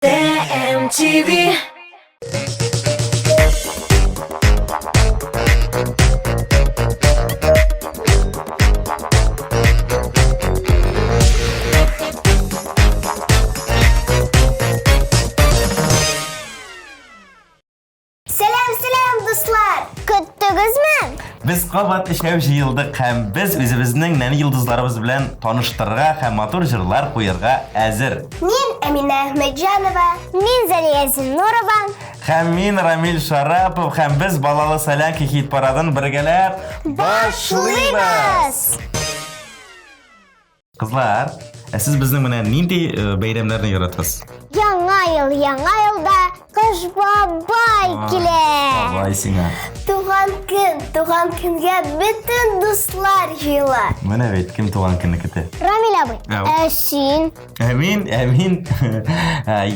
TMTV. Selam dostlar. Köttügüzmü? Biz qabat ishlab yildik ham biz o'zimizning nani yulduzlarimiz bilan tanishtirga ham motor jurlar qo'yirga hozir. Men Emine Ahmedjanova. Men Zaliya Nurova. Ham men Ramil Sharapov ham biz balali Salanka hit paradini birgalab boshlaymiz. Qizlar, siz bizning mana nindi bayramlarni yaratasiz? Yangi yilda qish bobay kelar. Voy singa. Tug'an kunga bütün do'stlar yig'lar. Mana ayt kim tug'an kunni keti. Ramil abi. Ya. Sen Amin.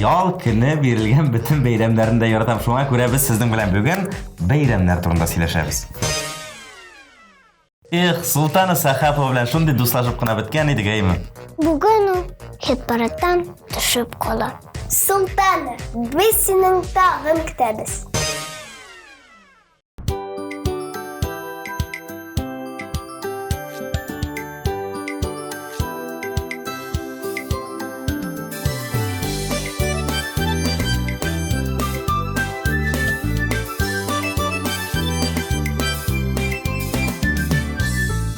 Yol kuni berilgan bütün bayramlarni da yaratam. Shunga ko'ra biz sizning bilan bugun bayramlar turida silashamiz. Sultan Sahapov bilan shunday do'stlashib qana bitgan edik aymi? bugun u hitparatdan tushib qolar. Sultan, biz sening tag'in kutamiz.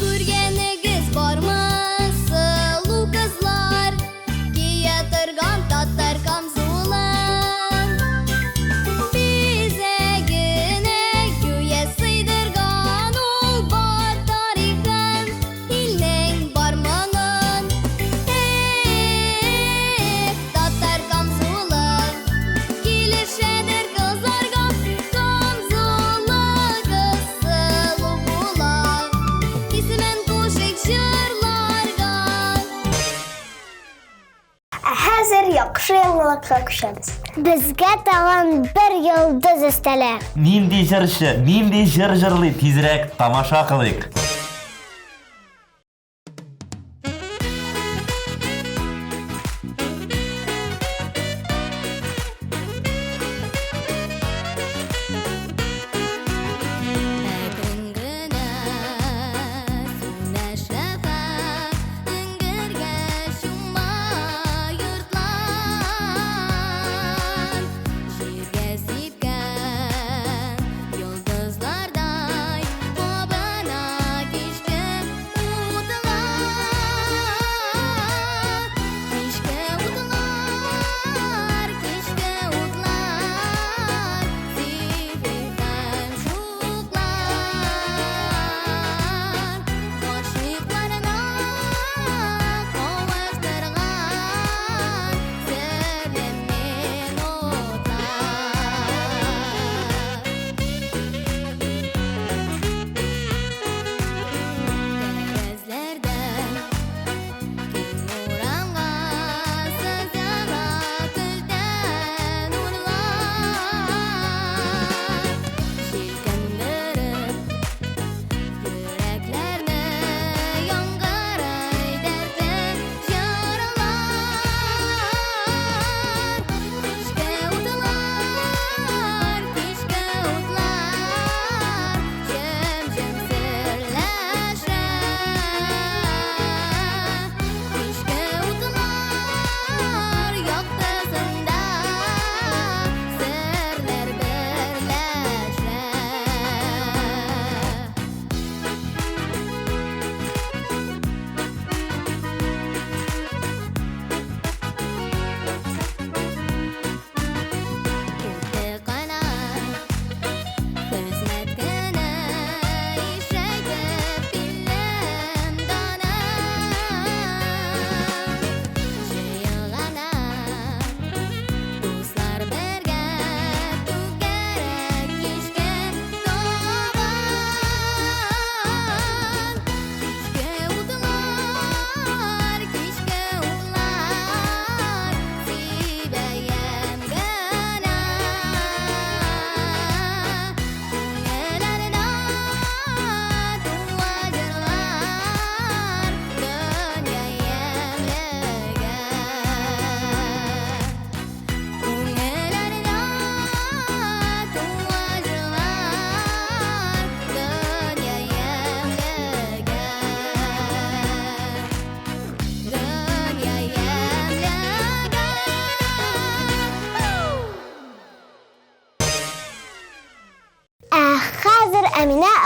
Күргәнегез бармы, сылу кызлар, кия торган татар камзулын. Бизәгенә гүя сыйдырган ул бар тарихын, илнең бармагын. Татар камзулы, килешәдер кызларга, камзулы кыз сылу була. Исмен кушык җырларга. Hazır yaxşı yangilikka ko'chamiz. Bizga tag'in bir yulduz istalab. Nindi jir-jirli tezroq tomosha qilik. Әкрен-генә сүнәшәфә, ыңгырга шума йортлар. Җиргә сипкән йолдызлардай, кабына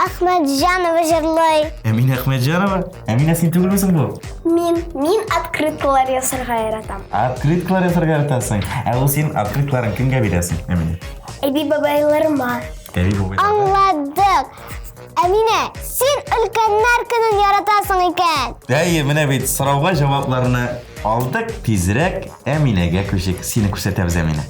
Ахмеджанова җырлый. Әминә Әхмәтҗанова. Әминә, син түгелмесең бу? Мин открыткалар ясарга яратам. Открыткалар ясарга яратасың. Ә ул син открыткаларын кемгә бирәсең, Әминә? Әби бабайларыма. Әби бабай. Аңладык. Әминә, син өлкәннәр көнен яратасың икән. Әйе, менә бит сорауга җавапларны алдык. Тизрәк Әминәгә күчик. Сине күрсәтәбез, Әминә.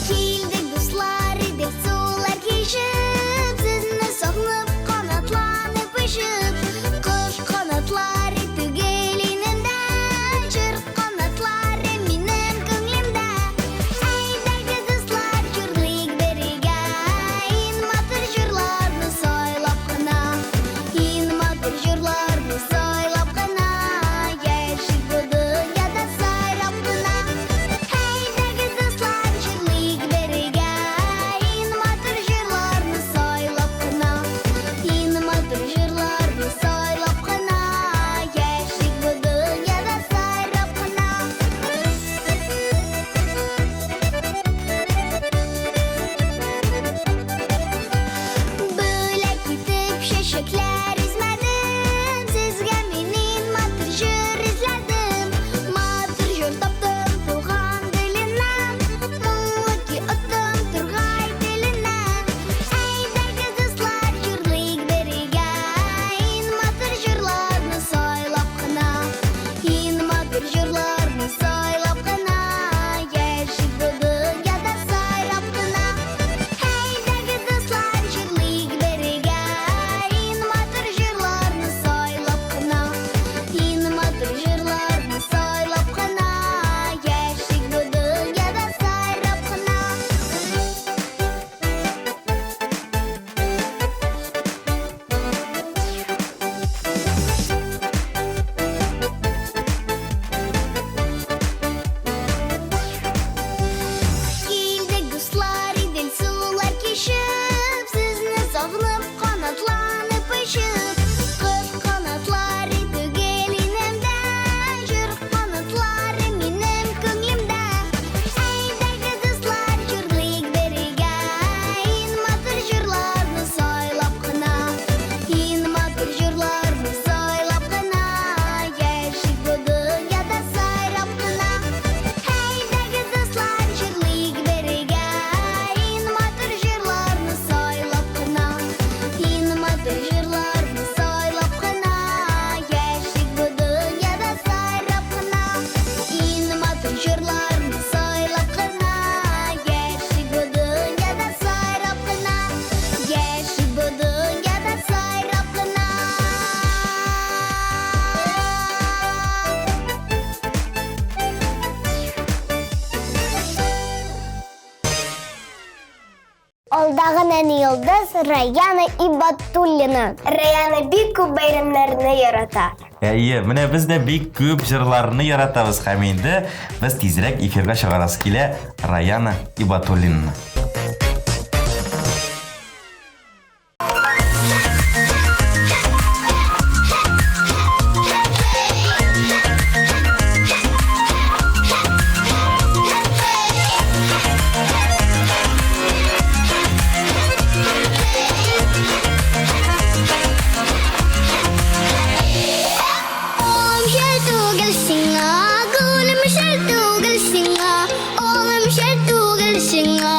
Килдек дуслар, идек сулар кишеп, сезне сагынып, канатланып очып. Кош канатлары түгел инемдә, җыр канатлары минем күңелемдә. Әйдәгез дуслар, җырлыйк бергә, ин матур җырларны сайлап кына, ин матур җырларны сайлап кына, яшик бу дөньяда сайрап кына. Әйдәгез дуслар, җырлыйк бергә, ин матур җырларны сайлап кына, ин матур җырларны сайлап кына, яшик бу дөньяда сайрап кына. Бүләк итеп чәчәкләр измәдем, сезгә минем матур җыр эзләдем. Матур җыр таптым туган теленнән, моңлы ки оттым тургай теленнән. Әйдәгез дуслар, җырлыйк бергә, ин матур җырларны сайлап кына, ин матур җырларны сайлап кына, яшик бу дөньяда сайрап кына. Әйдәгез дуслар, җырлыйк бергә, ин матур җырларны сайлап кына, ин матур җырларны сайлап кына, яшик бу дөньяда сайрап кына. Килдек дуслар, идел сулар кишеп, сезне сагынып, канатланып очып. Кош канатлары түгел инемдә, җыр канатлары минем күңелемдә. Әйдәгез дуслар, җырлыйк бергә, ин матур җырларны сайлап кына, ин матур җырларны сайлап кына, яшик бу дөньяда сайрап кына. Әйдәгез дуслар, җырлыйк бергә, ин матур җырларны сайлап кына, ин матур җырларны сайлап кына, яшик бу дөньяда сайрап кына, ин матур җырларны сайлап кына, яшик бу дөньяда сайрап кына, яшик бу дөньяда сайрап кына. Алдагы нәни йолдыз Раяна Ибатуллина. Раяна бик күп бәйрәмнәрне ярата. Әйе, менә без дә бик күп җырларны яратабыз һәм инде без тизрәк эфирга чыгарасы килә Раяна Ибатуллина. Oğlum şel tugel singa, gulum şel tugel singa, oğlum şel tugel singa,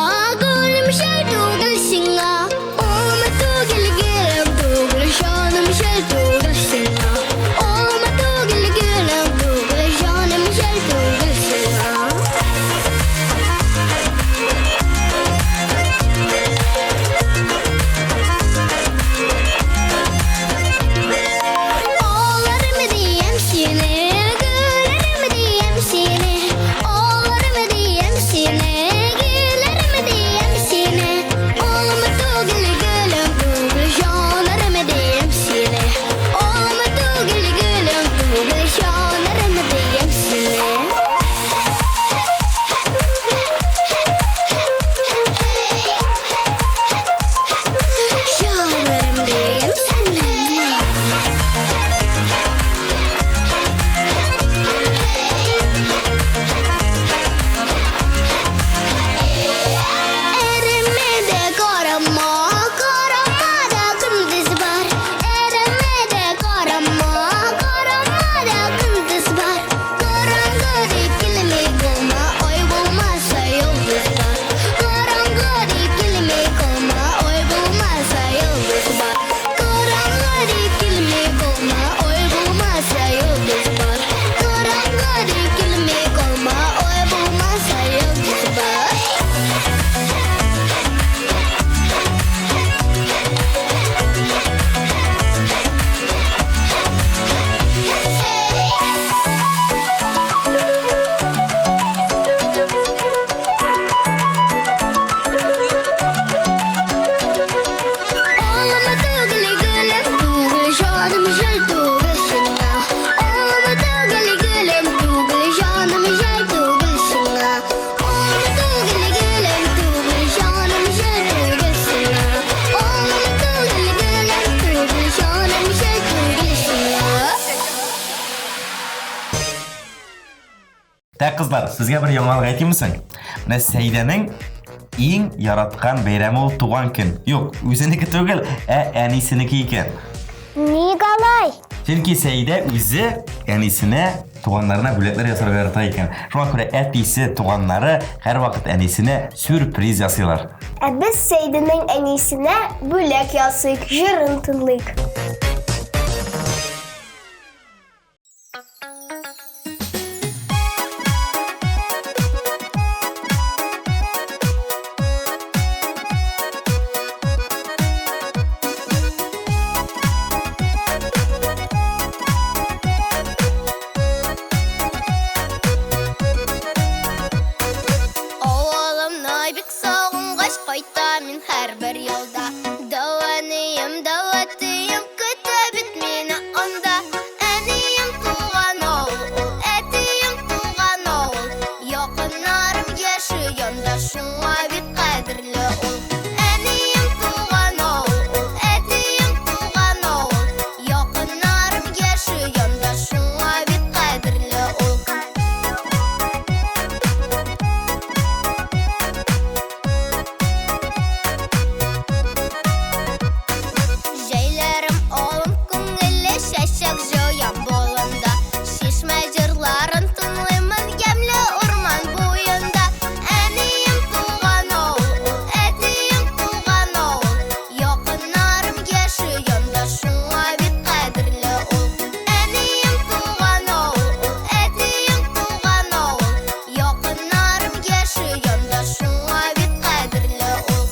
Kızlar, sizge bir yanılgı aytayım mısın? Mine Seyde'nin en yaratkan beyremi ol tuğan gün. Yok, üzerindeki tügül, enisiniki iken. Niye kalay? Çünkü Seyde üzü enisine tuğanlarına bületler yasar yarata iken. Şuna göre etisi tuğanları her vakit enisine sürpriz yasıyorlar. Biz Seydi'nin en iyisine bülek yazık, jırıntılık. Oğlumna bik soğungaç qayta min her bir yolda. Davanıyım, davatıyım, kütü bitmeni onda. Eniyim tuğan oğul, etiyim tuğan oğul. Yakınlarım yaşıyonda, şuna bit kadirli ol. Eniyim tuğan oğul, etiyim tuğan oğul. Yakınlarım yaşıyonda, şuna bit kadirli ol. Jeylerim oğlum күңелле шәшәк җыям болында. Шишмә җырларын тыңлыймын ямьле урман буенда. Әнием туган оğul, әтием туган оğul. Якыннарым яшыйонда, шуңа бит кадерле ул. Әнием туган оğul, әтием туган оğul. Якыннарым яшыйонда, шуңа бит кадерле ул.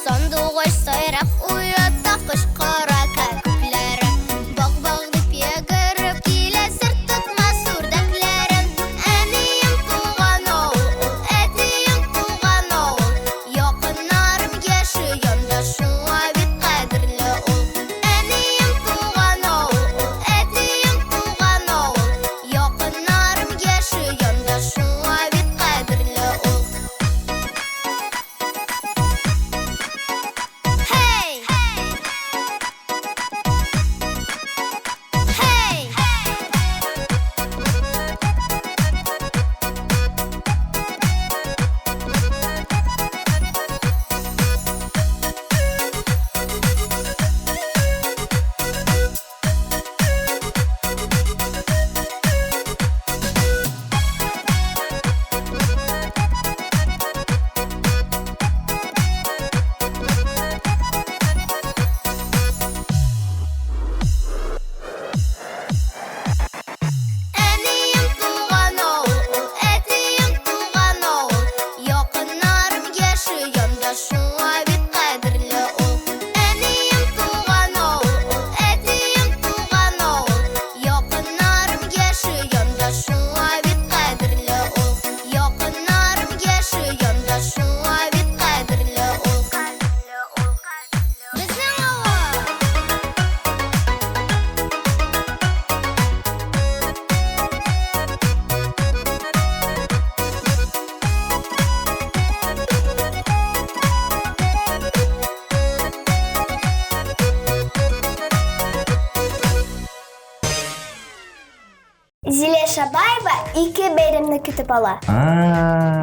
Сандугач сайрап уята кышкыра күкләре. Баг-баг дип йөгереп килә сырт тотмас үрдәкләрен. Әнием туган оğul, әтием туган оğul. Якыннарым яшыйонда, шуңа бит кадерле ул. Әнием туган оğul, әтием туган оğul. Якыннарым яшыйонда, шуңа бит кадерле ул. Hey! Hey! Әнием туган оğul, әтием туган оğul. Якыннарым яшыйонда, шуңа бит кадерле ул. Әнием туган оğul, әтием туган оğul. Якыннарым яшыйонда, шуңа бит кадерле ул. Якыннарым яшыйонда, шуңа бит кадерле ул. Безнең авыл. Zile Şabayeva iki bayramını kütüp ala.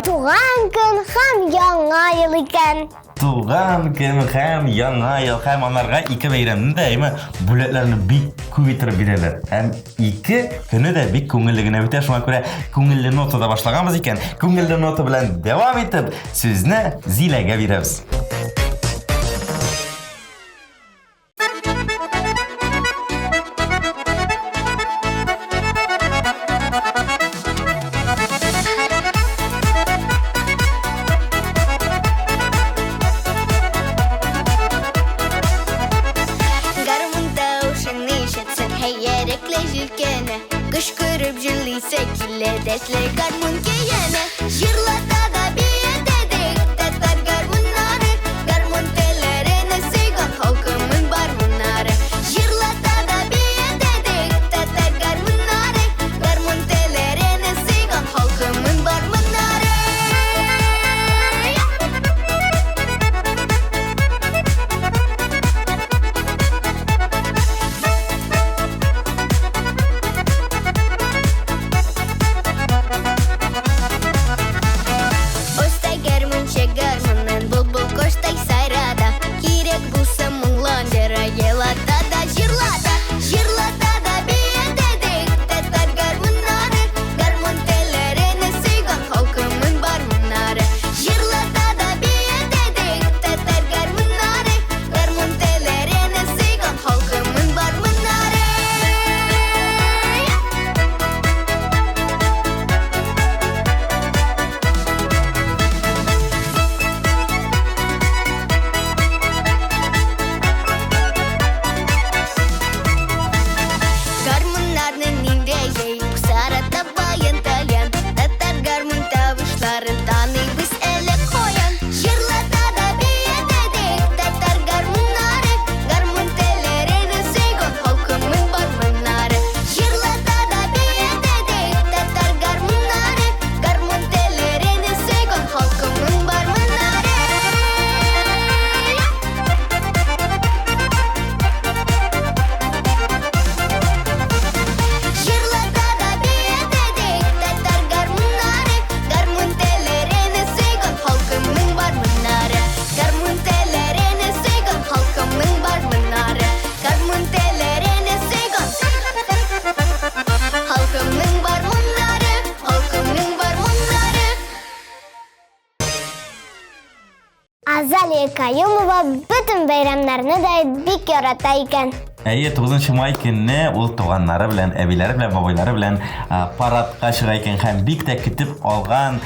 Tuğan gün hem yanga yıl iken. Tuğan gün hem yana yıl hem onlarga iki beyramını daima bületlerini bik kuvvetir bileler. Hem iki günü de bik köngülligine biter. Şuna göre köngüllü notada başlaganmız iken köngüllü nota bilen devam etip sizni Zile'ge beremiz. Гармунда ушыңны ишетсен, хәйерекле җилкәне. Кычкырып җырлыйсы килә дәсле гармун киене. Җырлата да биядә дә татар гармуннары. Гармун телләренә сөйгән халкымның бармуннары. Җырлата да биядә дә татар гармуннары. Каюмова bütün bayramlarını da bik yarata икән. 9 май көнне ул туганнары белән, әбиләре белән, бабайлары белән парадка чыга икән һәм бик тә көтеп алган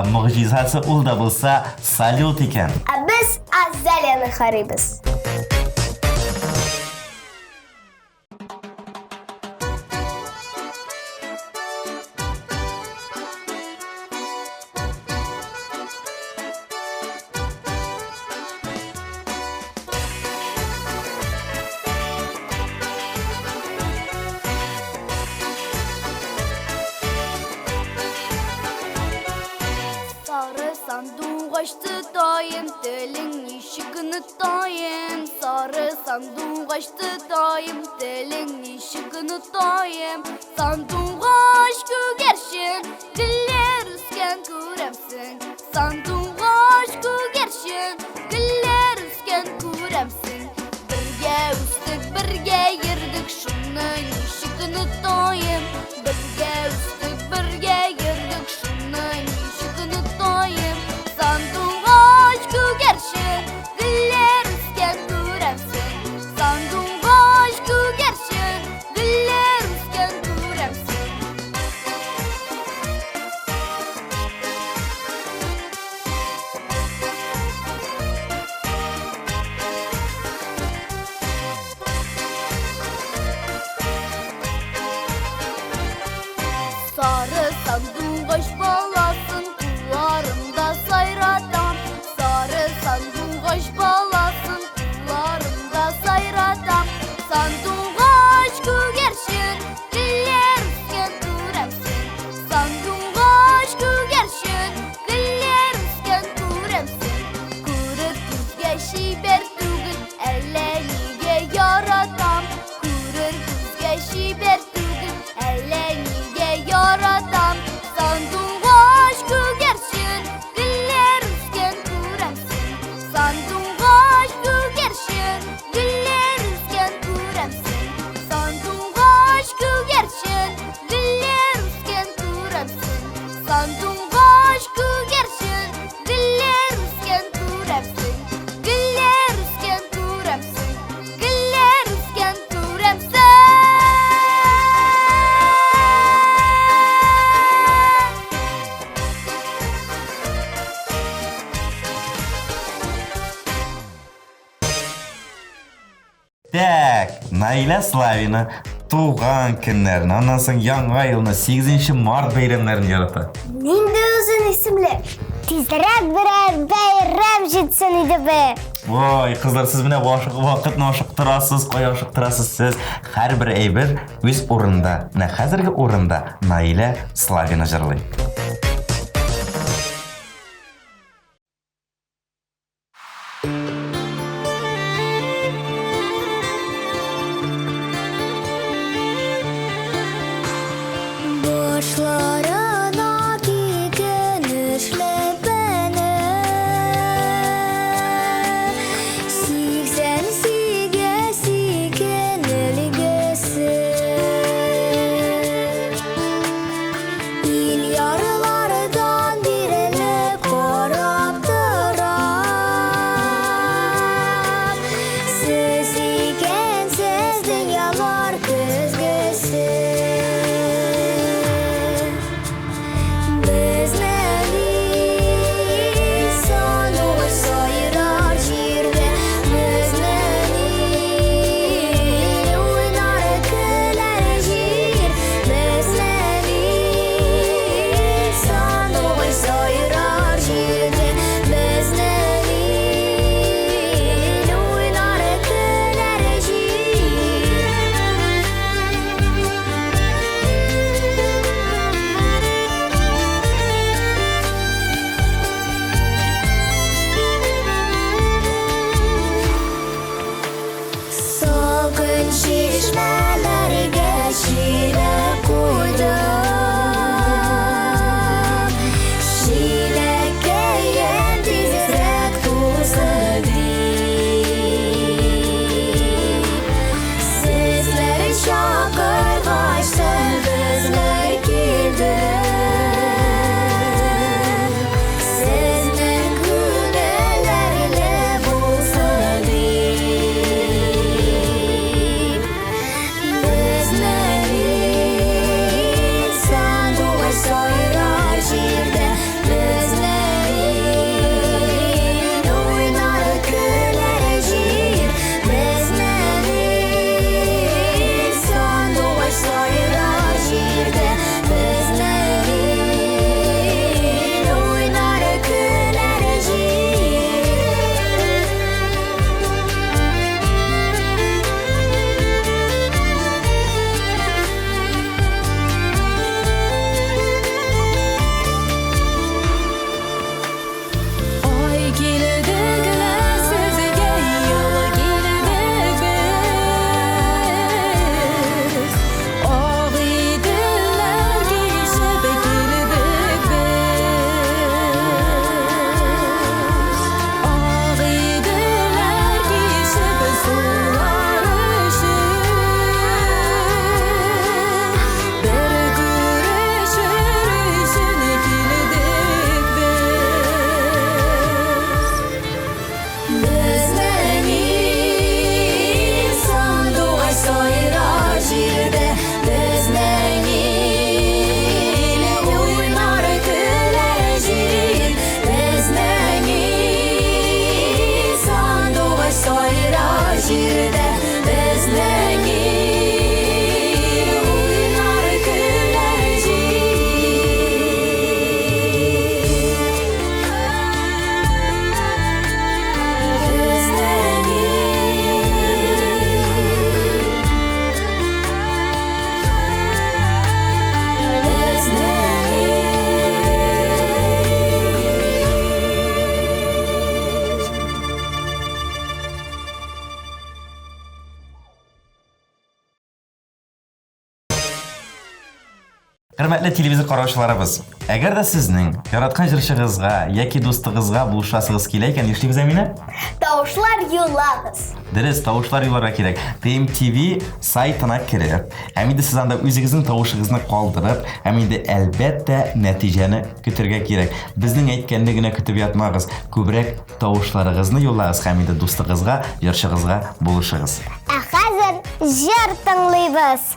мөгъҗизасы ул да булса салют икән. Без Азалияны харыйбыз. Sarı sandık açtı dayım, dilin ışıkını dayım. Sarı sandık açtı dayım, dilin ışıkını dayım. Sandık aç gügerşin, güller üsken kuremsin. Sandık aç gügerşin, güller üsken kuremsin. Birge üsttük, birge yırdık, şunun ışıkını dayım. Birge üsttük, birge yırdık, şunun ışıkını dayım. Sandık aç gügerşin, güller üsken kuremsin. Sandık aç gügerşin, güller üsken kuremsin. Sarı sandık aç balasın, kullarımda sayratam. Sarı sandık aç balasın, kullarımda sayratam. Sandık aç gügerşin, güller üsken kuremsin. Sandık aç gügerşin, güller üsken kuremsin. Kırık kuzge şiber tügün, ellenige yaratam. Kırık kuzge şiber tügün, ellenige yaratam. Sandık aç gügerşin, güller üsken kuremsin. Sandık aç gügerşin, güller üsken kuremsin. Sandık aç gügerşin, güller üsken kuremsin. Sandık aç gügerşin, güller üsken kuremsin. Güller üsken kuremsin. Güller üsken kuremsin. Так, Наиля Славина туган көннәрен, аннан соң яңа елны 8 март бәйрәмнәрен ярата. Нинди uzun isimli. Тизрәк берәр бәйрәм җитсен иде бе. Ой, кызлар, сез менә вакытны ашыктырасыз, кая ашыктырасыз сез. Һәрбер әйбер үз урынында. Менә хәзерге урында Наиля Славина җырлый. Başlarına giyinirler beni. 88 ilgisi. İl yarı Hörmətli televizor qarawçılarыбыз, əgər də sizning yaratqan jırışıгызга yoki dostыгызга buluşasıгыз kela ekan, нишләйбез Әминә? Тавышлар юллагыз. Дөрес, тавышлар юлларга кирәк. TMTV сайтына киреп, әминде сез анда үзегезнең тавышыгызны калдырып, әминде әлбәттә нәтиҗәне көтәргә кирәк. Безнең әйткәнне генә көтеп ятмагыз. Күбрәк тавышларыгызны юллагыз, әминде достыгызга, ярышыгызга булышыгыз. Ә хәзер җыр тыңлыйбыз.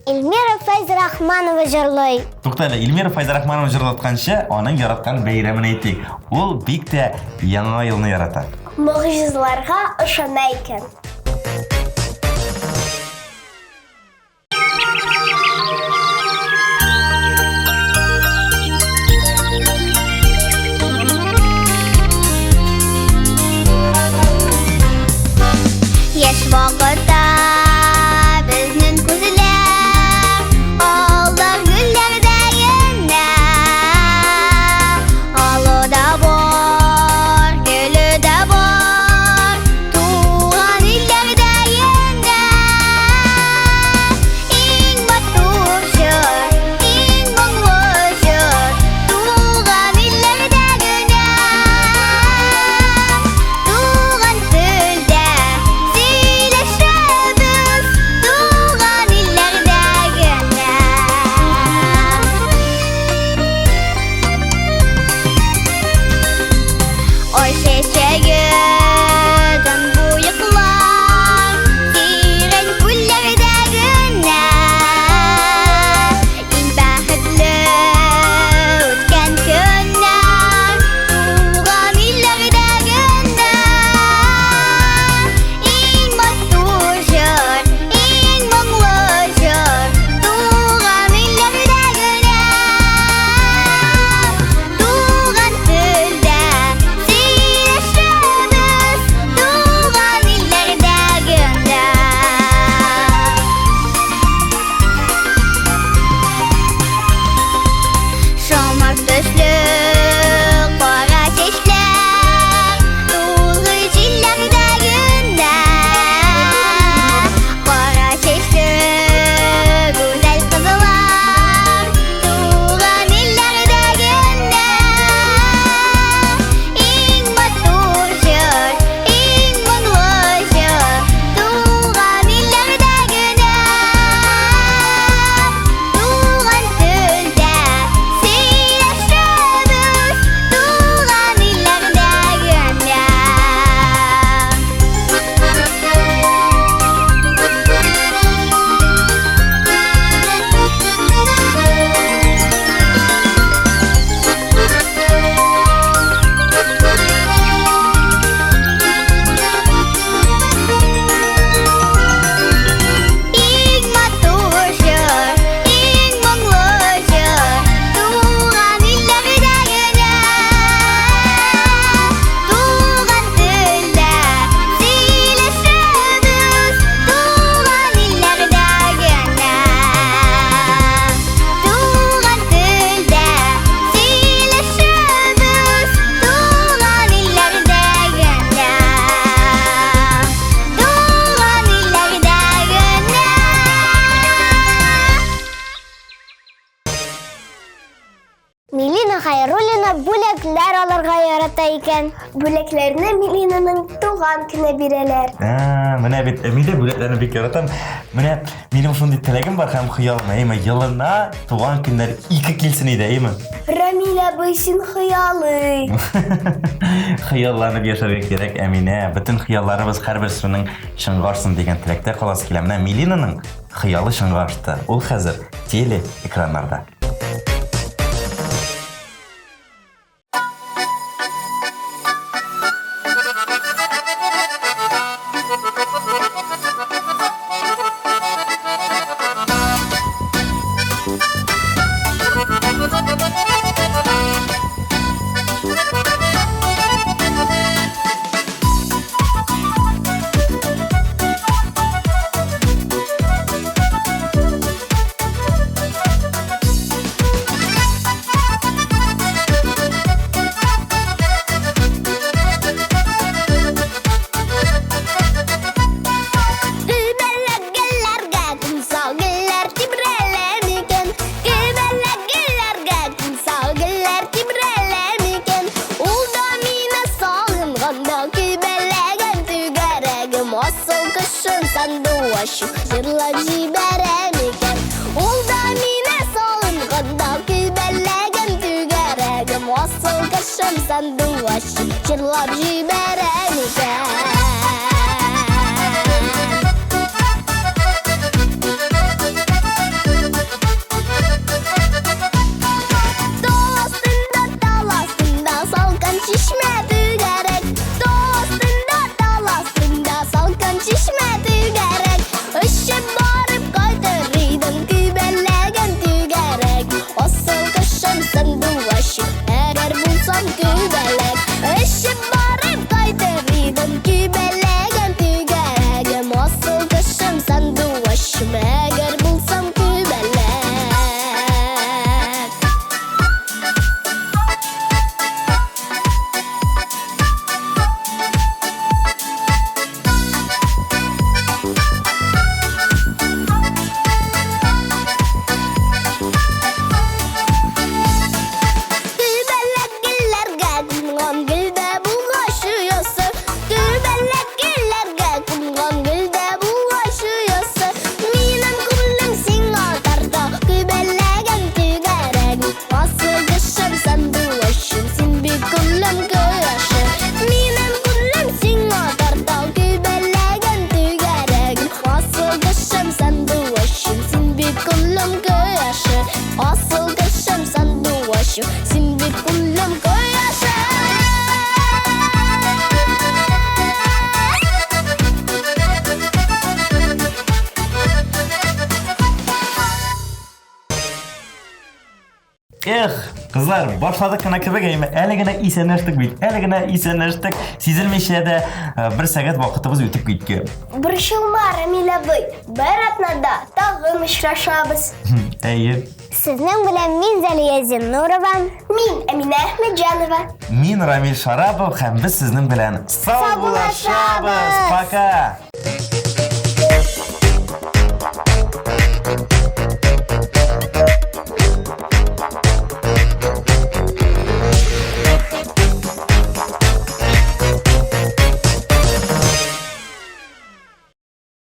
Эльмира Файзрахманова җырлый. Туктале, Эльмира Файзрахманова җырлатканча, аның яраткан бәйрәмен әйтик. Ул бик тә яңа елны ярата. Мөгъҗизаларга ышана икән. Яшь вакытта безнең күзләр алдан гөлләрдәгенә алуда бар, гөлдә бар, туган илләрдәгенә иң матур җыр, иң моңлы җыр, туган илләрдәгенә туган телдә сөйләшә. бүләкләр алырга ярата икән. Бүләкләрне Милинаның туган көне бирәләр. Менә бит мин дә бүләкләрне бик яратам. Менә минем шундый теләгем бар һәм хыялым, елына туган көннәр 2 килсен иде, Рамиля бу син хыялый. Хыялланып яшәргә кирәк, Әминә. Бөтен хыялларыбыз һәрберсенең чынга ашсын дигән теләктә каласы килә. Менә Милинаның хыялы чынга ашты. Ул хәзер теле экраннарда. Жырлап җибәрәм икән. Ул да мине сагынганда кибәлләгән түгәрәгем. Асыл кышым сандугач җырлап җибәрәм икән. Dostunda talasında salkan çişmə түгәрәк. Dostunda talasında salkan çişmə түгәрәk. Işık barıp kaytarıydım kübelləgən tügərək. Asıl kışım sanduaşı əgər bulsam kübələk. Işık barıp kaytarıydım kübelləgən tügərək. Asıl kışım sanduaşı əgər bulsam kübələk. Asıl kışım sanduaşı, sin bir kullum koyaşı. Kızlar, başladık gına kibek eyme. Әле генә исәнләштек бит. Әле генә исәнләштек. Сизелмичә дә 1 сәгать вакытыбыз үтеп киткән. Борчылма, Рамиля бый. Бер атнада тагын очрашабыз. Әйе. Сезнең белән мин Зәлия Зиннурова, мин Әминә Әхмәтҗанова. Мин Рамил Шарапов һәм без сезнең белән сау булашабыз. Пока.